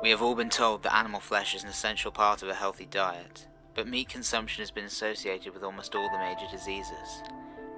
We have all been told that animal flesh is an essential part of a healthy diet, but meat consumption has been associated with almost all the major diseases.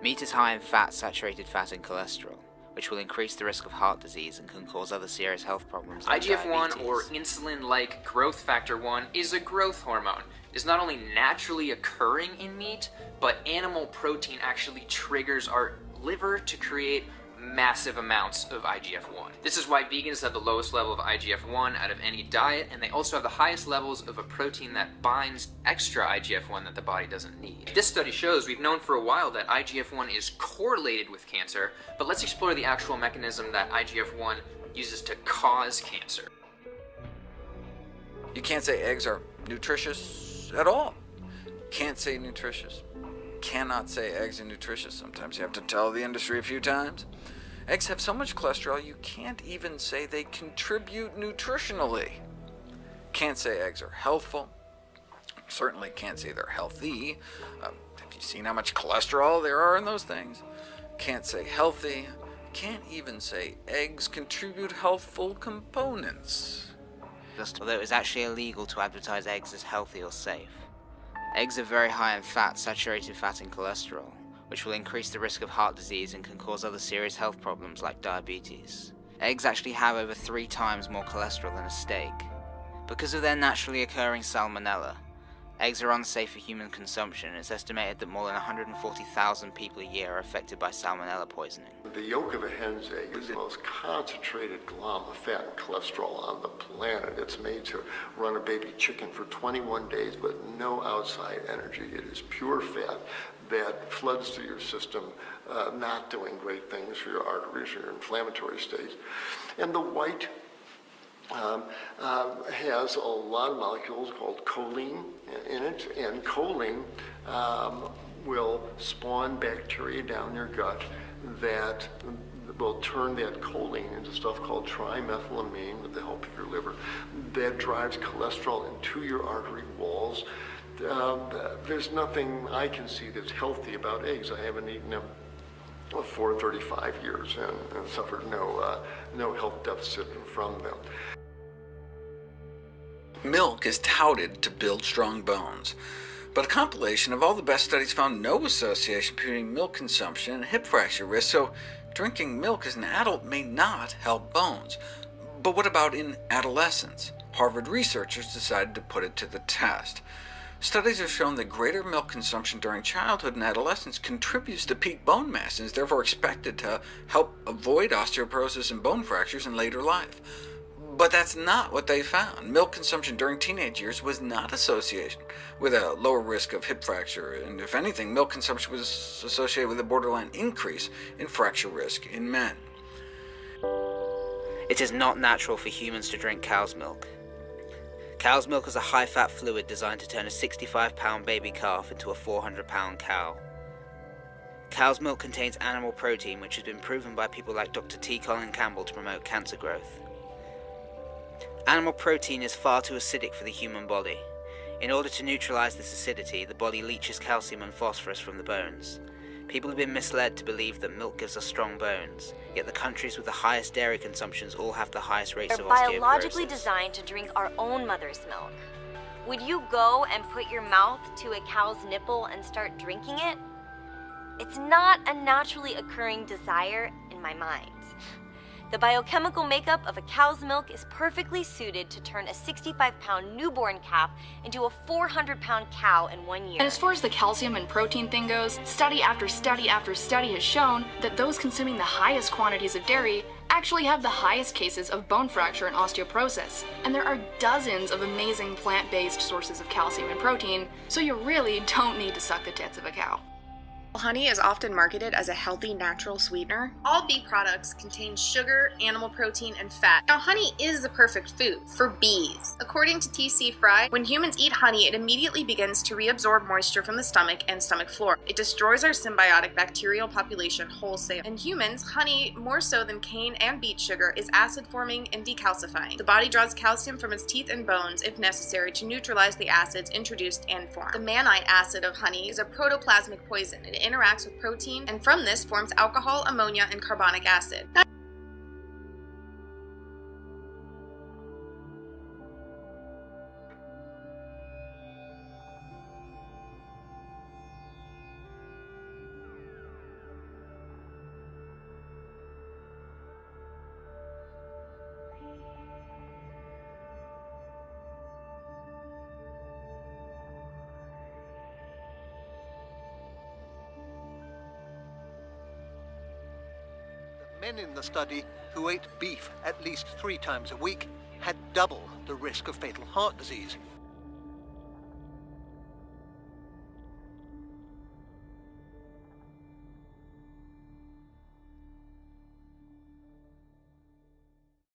Meat is high in fat, saturated fat, and cholesterol, which will increase the risk of heart disease and can cause other serious health problems like IGF-1, diabetes. or insulin-like growth factor 1, is a growth hormone. It is not only naturally occurring in meat, but animal protein actually triggers our liver to create massive amounts of IGF-1. This is why vegans have the lowest level of IGF-1 out of any diet, and they also have the highest levels of a protein that binds extra IGF-1 that the body doesn't need. This study shows we've known for a while that IGF-1 is correlated with cancer, but let's explore the actual mechanism that IGF-1 uses to cause cancer. You can't say eggs are nutritious at all. Can't say nutritious. Cannot say eggs are nutritious. Sometimes you have to tell the industry a few times. Eggs have so much cholesterol you can't even say they contribute nutritionally. Can't say eggs are healthful. Certainly can't say they're healthy. Have you seen how much cholesterol there are in those things? Can't say healthy. Can't even say eggs contribute healthful components. Although it is actually illegal to advertise eggs as healthy or safe. Eggs are very high in fat, saturated fat, and cholesterol, which will increase the risk of heart disease and can cause other serious health problems like diabetes. Eggs actually have over 3 times more cholesterol than a steak. Because of their naturally occurring salmonella, eggs are unsafe for human consumption. It's estimated that more than 140,000 people a year are affected by salmonella poisoning. The yolk of a hen's egg is the most concentrated glom of fat and cholesterol on the planet. It's made to run a baby chicken for 21 days with no outside energy. It is pure fat that floods through your system, not doing great things for your arteries or your inflammatory states. And the white has a lot of molecules called choline in it, and choline will spawn bacteria down your gut that will turn that choline into stuff called trimethylamine with the help of your liver that drives cholesterol into your artery walls. There's nothing I can see that's healthy about eggs. I haven't eaten them for 35 years and suffered no health deficit from them. Milk is touted to build strong bones, but a compilation of all the best studies found no association between milk consumption and hip fracture risk, so drinking milk as an adult may not help bones. But what about in adolescence? Harvard researchers decided to put it to the test. Studies have shown that greater milk consumption during childhood and adolescence contributes to peak bone mass and is therefore expected to help avoid osteoporosis and bone fractures in later life. But that's not what they found. Milk consumption during teenage years was not associated with a lower risk of hip fracture, and if anything, milk consumption was associated with a borderline increase in fracture risk in men. It is not natural for humans to drink cow's milk. Cow's milk is a high-fat fluid designed to turn a 65-pound baby calf into a 400-pound cow. Cow's milk contains animal protein, which has been proven by people like Dr. T. Colin Campbell to promote cancer growth. Animal protein is far too acidic for the human body. In order to neutralize this acidity, the body leaches calcium and phosphorus from the bones. People have been misled to believe that milk gives us strong bones, yet the countries with the highest dairy consumptions all have the highest rates of osteoporosis. They're biologically designed to drink our own mother's milk. Would you go and put your mouth to a cow's nipple and start drinking it? It's not a naturally occurring desire in my mind. The biochemical makeup of a cow's milk is perfectly suited to turn a 65-pound newborn calf into a 400-pound cow in 1 year. And as far as the calcium and protein thing goes, study after study after study has shown that those consuming the highest quantities of dairy actually have the highest cases of bone fracture and osteoporosis. And there are dozens of amazing plant-based sources of calcium and protein, so you really don't need to suck the tits of a cow. Honey is often marketed as a healthy natural sweetener. All bee products contain sugar, animal protein, and fat. Now, honey is the perfect food for bees. According to T.C. Fry, when humans eat honey, it immediately begins to reabsorb moisture from the stomach and stomach flora. It destroys our symbiotic bacterial population wholesale. In humans, honey, more so than cane and beet sugar, is acid-forming and decalcifying. The body draws calcium from its teeth and bones, if necessary, to neutralize the acids introduced and formed. The mannite acid of honey is a protoplasmic poison. It interacts with protein, and from this forms alcohol, ammonia, and carbonic acid. men in the study who ate beef at least 3 times a week had double the risk of fatal heart disease.